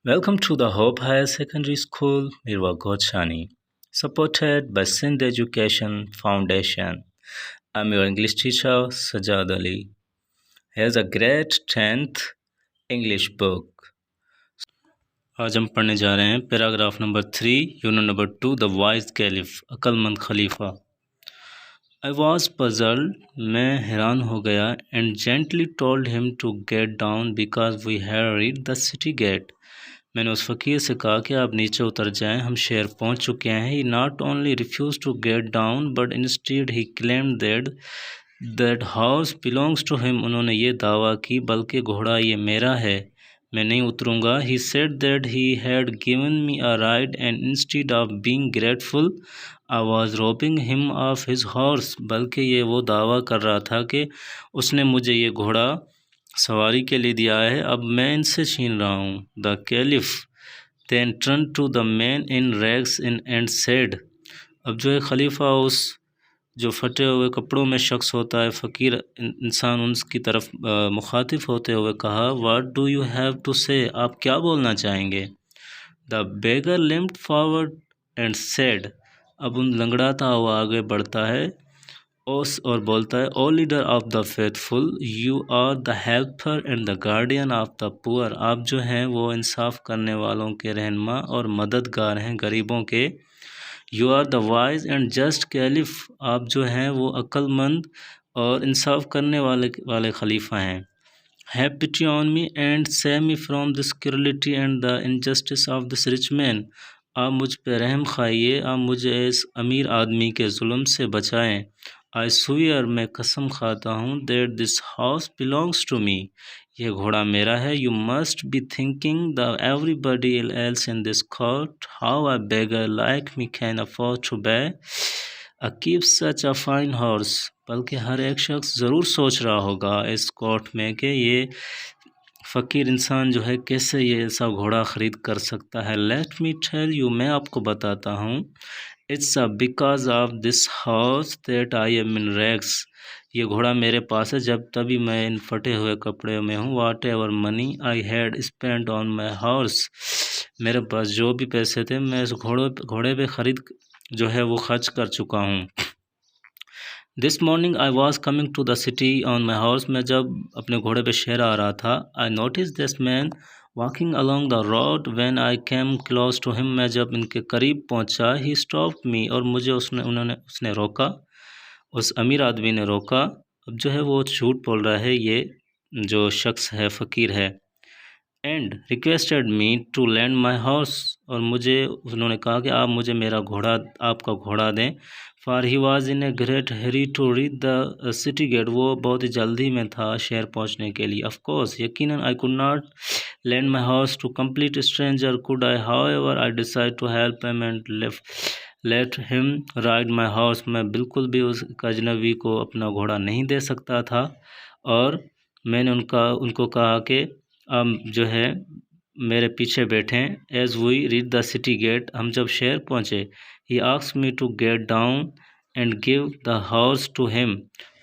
Welcome to the Hope Higher Secondary School, Mirwa Gochani, supported by Sindh Education Foundation. I'm your English teacher, Sajad Ali. Here's a great 10th English book. आज हम पढ़ने जा रहे हैं paragraph number 3, unit number 2, the wise caliph, अक्लमंद खलीफा। I was puzzled, मैं हैरान हो गया, and gently told him to get down because we had reached the city gate. मैंने उस फ़कीर से कहा कि आप नीचे उतर जाएं, हम शहर पहुंच चुके हैं। He not only refuse to get down but instead he claimed that house belongs to him. उन्होंने ये दावा की बल्कि घोड़ा ये मेरा है, मैं नहीं उतरूँगा। He said that he had given me a ride and instead of being grateful I was robbing him of his horse. बल्कि ये वो दावा कर रहा था कि उसने मुझे ये घोड़ा सवारी के लिए दिया है, अब मैं इनसे छीन रहा हूँ। The caliph then turn to the man in rags in and said. अब जो है खलीफा उस जो फटे हुए कपड़ों में शख्स होता है, फ़कीर इंसान, उसकी तरफ मुखातिब होते हुए कहा, what do you have to say, आप क्या बोलना चाहेंगे। The beggar limped forward and said. अब उन लंगड़ाता हुआ आगे बढ़ता है और बोलता है, O leader of the faithful, you are the helper and the guardian of the poor. आप जो हैं वो इंसाफ करने वालों के रहनुमा और मददगार हैं गरीबों के। You are the wise and just caliph, आप जो हैं वो अक्लमंद और इंसाफ करने वाले खलीफा हैं। Have pity on me and save me from this cruelty and the injustice of this rich man. आप मुझ पर रहम खाइए, आप मुझे इस अमीर आदमी के जुल्म से बचाएं। आई स्वीयर, मैं कसम खाता हूँ, that this house belongs to me, ये घोड़ा मेरा है। You must be thinking the everybody else in this court how a beggar like me can afford to buy a keep such a fine horse. बल्कि हर एक शख्स ज़रूर सोच रहा होगा इस कोर्ट में कि ये फ़कीर इंसान जो है कैसे ये ऐसा घोड़ा ख़रीद कर सकता है। लेट मी टेल यू, मैं आपको बताता हूँ, it's because of this house that I am in rags. ये घोड़ा मेरे पास है जब तभी मैं इन फटे हुए कपड़े में हूँ। Whatever money I had spend on my horse, मेरे पास जो भी पैसे थे मैं इस घोड़े पे ख़रीद जो है वो खर्च कर चुका हूँ। This morning I was coming to the city on my horse, मैं जब अपने घोड़े पे शहर आ रहा था। I notice this man walking along the road when I came close to him, मैं जब इनके करीब पहुंचा, ही स्टॉप्ड मी, और मुझे उसने रोका, उस अमीर आदमी ने रोका। अब जो है वो झूठ बोल रहा है, ये जो शख्स है फ़कीर है। And requested me to lend my horse, और मुझे उन्होंने कहा कि आप मुझे मेरा घोड़ा, आपका घोड़ा दें। For he was in a great hurry to reach the city gate, वो बहुत ही जल्दी में था शहर पहुंचने के लिए। ऑफ कोर्स, यकीनन, I could not lend my horse to complete stranger, could I, however I decide to help him and let him ride my horse, मैं बिल्कुल भी उस अजनबी को अपना घोड़ा नहीं दे सकता था। और मैंने उनको कहा कि आप जो है मेरे पीछे बैठें। As we reach the city gate, हम जब शहर पहुँचे, he asked me to get down and give the horse to him,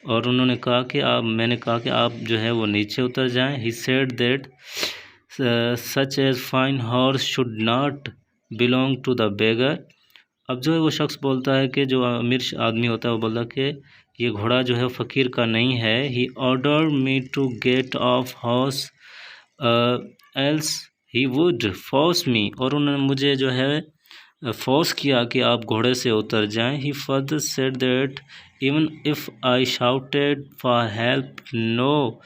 और उन्होंने कहा कि मैंने कहा कि आप जो है वो नीचे उतर जाएं। He said that such a fine horse should not belong to the beggar. अब जो है वो शख्स बोलता है कि जो अमीर आदमी होता है वो बोलता है कि ये घोड़ा जो है फ़कीर का नहीं है। He order me to get off horse else he would force me, और उन्होंने मुझे जो है फोर्स किया कि आप घोड़े से उतर जाएं। He further said that even if I shouted for help no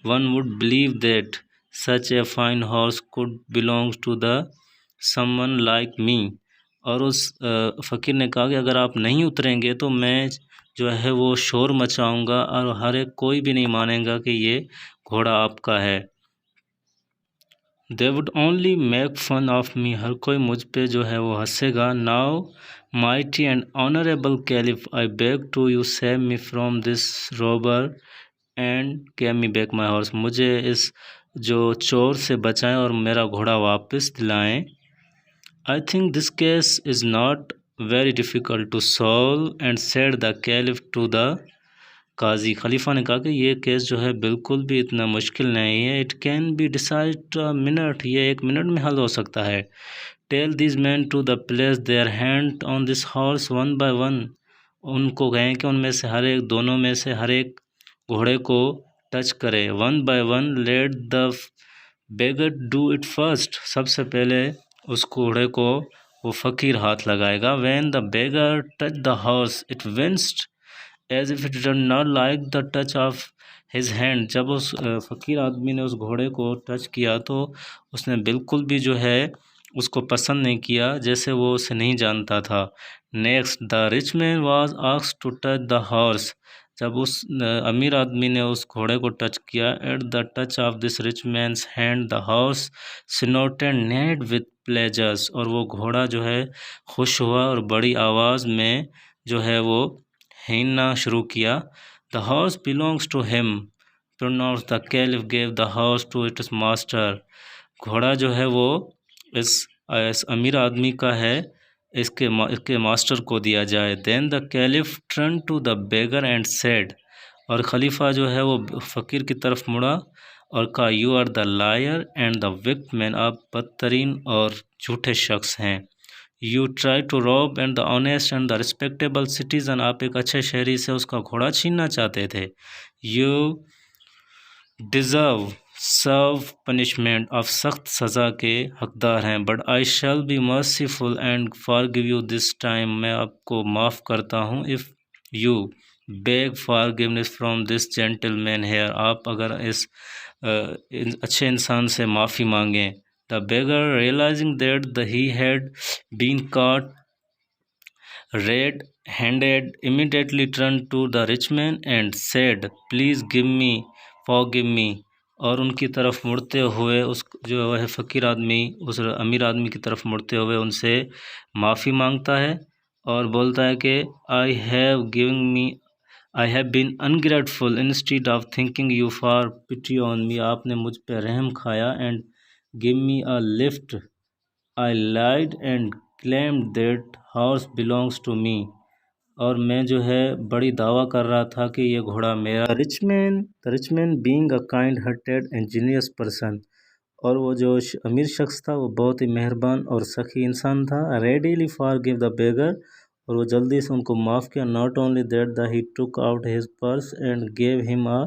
one would believe that such a fine horse could belong to the someone like me. और उस फ़कीर ने कहा कि अगर आप नहीं उतरेंगे तो मैं जो है वो शोर मचाऊंगा और हर एक कोई भी नहीं मानेगा कि ये घोड़ा आपका है। They would only make fun of me, हर कोई मुझ पे जो है वो हंसेगा। Now mighty and honourable caliph, I beg to you save me from this robber and give me back my horse, मुझे इस जो चोर से बचाएं और मेरा घोड़ा वापस दिलाएं। I think this case is not very difficult to solve, and said the caliph to the काजी खलीफा ने कहा कि ये केस जो है बिल्कुल भी इतना मुश्किल नहीं है, it can be decide a minute, ये 1 मिनट में हल हो सकता है। Tell this man to the place their hand on this horse one by one, उनको कहें कि उनमें से हर एक, दोनों में से हर एक घोड़े को टच करे। One by one let the beggar do it first, सबसे पहले उस घोड़े को वो फ़कीर हाथ लगाएगा। When the beggar touch the horse it winced as if it did not like the touch of his hand, जब उस फ़कीर आदमी ने उस घोड़े को टच किया तो उसने बिल्कुल भी जो है उसको पसंद नहीं किया, जैसे वो उसे नहीं जानता था। Next the rich man was asked to touch the horse, जब उस अमीर आदमी ने उस घोड़े को टच किया, at the touch of this rich man's hand the horse snorted neighed with pleasures, और वो घोड़ा जो है खुश हुआ और बड़ी आवाज़ में जो है वो हीनना शुरू किया। The horse belongs to him pronounce the caliph gave the horse to its master, घोड़ा जो है वो इस अमीर आदमी का है, इसके मास्टर को दिया जाए। Then the caliph turn to the beggar and said, और खलीफा जो है वो फ़कीर की तरफ मुड़ा और कहा, you are the liar and the wicked man, आप बदतरीन और झूठे शख्स हैं। You try to rob and the honest and the respectable citizen, आप एक अच्छे शहरी से उसका घोड़ा छीनना चाहते थे। यू डिज़र्व सर्व पनिशमेंट, आप सख्त सज़ा के हकदार हैं। But I shall be merciful and forgive you this time, मैं आपको माफ़ करता हूँ। If you beg forgiveness from this gentleman here, आप अगर इस अच्छे इंसान से माफ़ी मांगें। The beggar realising that the he had been caught red handed immediately turned to the rich man and said, please forgive me, और उनकी तरफ मुड़ते हुए उस जो है फ़कीर आदमी उस अमीर आदमी की तरफ मुड़ते हुए उनसे माफ़ी मांगता है और बोलता है कि I have been ungrateful instead of thinking you for pity on me, आपने मुझ पर रहम खाया। And give me a lift, I lied and claimed that horse belongs to me, और मैं जो है बड़ी दावा कर रहा था कि ये घोड़ा मेरा। The rich man being a kind hearted and genius person, और वो जो अमीर शख्स था वो बहुत ही मेहरबान और सखी इंसान था। रेडीली फॉरगिव द बेगर, और वो जल्दी से उनको माफ़ किया। Not only that the he took out his purse and gave him a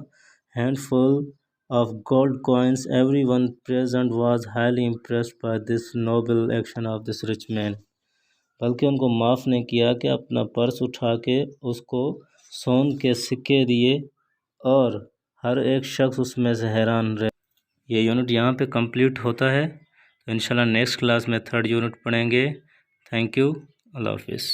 handful of gold coins. Everyone present was highly impressed by this noble action of this rich man. बल्कि उनको माफ़ नहीं किया कि अपना पर्स उठा के उसको सोन के सिक्के दिए, और हर एक शख्स उसमें से हैरान रहे। ये यूनिट यहाँ पे कंप्लीट होता है। तो इंशाल्लाह नेक्स्ट क्लास में 3rd यूनिट पढ़ेंगे। थैंक यू, अल्लाह हाफिज़।